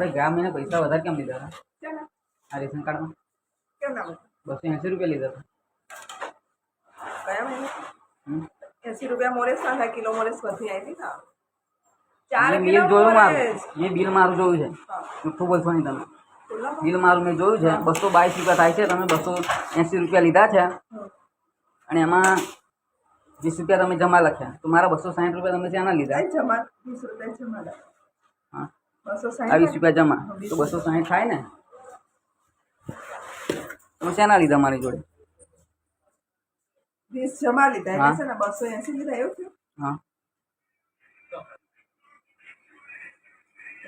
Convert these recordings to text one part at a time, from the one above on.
આપણે ગયા મહિને પૈસા વધારે કેમ લીધા હતા? ચાલો આ રેશન કાર્ડમાં કેમ ના બોલ 280 રૂપિયા લીધા કયા મહિને હતા. 80 રૂપિયા મોરેસ ના થાય કિલો મોરેસ વધી આવી હતી ને 4 મેં કિલો બિલ જોયું મારું, મોરેસ મેં બિલ મારું જોયું છે. જૂઠું બોલશો નહીં તમે. બિલ મારું મેં જોયું છે. 222 રૂપિયા થાય છે. તમે 280 રૂપિયા લીધા છે અને એમાં 20 રૂપિયા તમે જમા લખ્યા, તો મારા 260 રૂપિયા તમે શેના લીધા? જમા 20 રૂપિયા જમા હા, 260 20 રૂપિયા જમા તો 260 થાય ને. તમે શેના લીધા મારી જોડે? 20 જમા લીધા એટલે છે ને 280 લીધા એવું થયું. હા,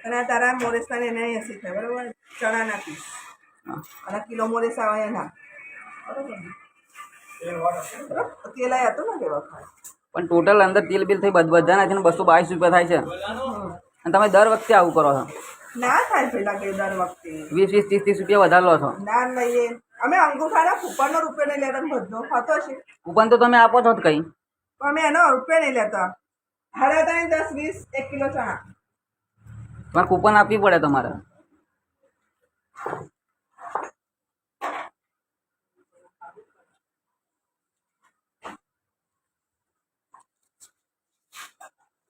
અને તારા મોરેસના એને 80 થાય બરોબર. ચણાના પીસ અને કિલો મોરેસ આવે એના બરોબર. તેલ હતું ને તે વખત પણ ટોટલ અંદર તેલ બિલ થઈ બધાના છે ને 222 રૂપિયા થાય છે અને તમે દર વખતે આવું કરો છો. ના થાય પેલા કે દર વખતે 20 30 રૂપિયા વધારે લો છો. ના લઈએ અમે અંગૂઠાના કૂપનનો રૂપિયો નહીં લેતા બધો હતો છે. કૂપન તો તમે આપો છો જ કઈ, પણ અમે એનો રૂપિયો નહીં લેતા. 10, 20 1 કિલો ચણા તમારે કૂપન આપવી પડે તમારે.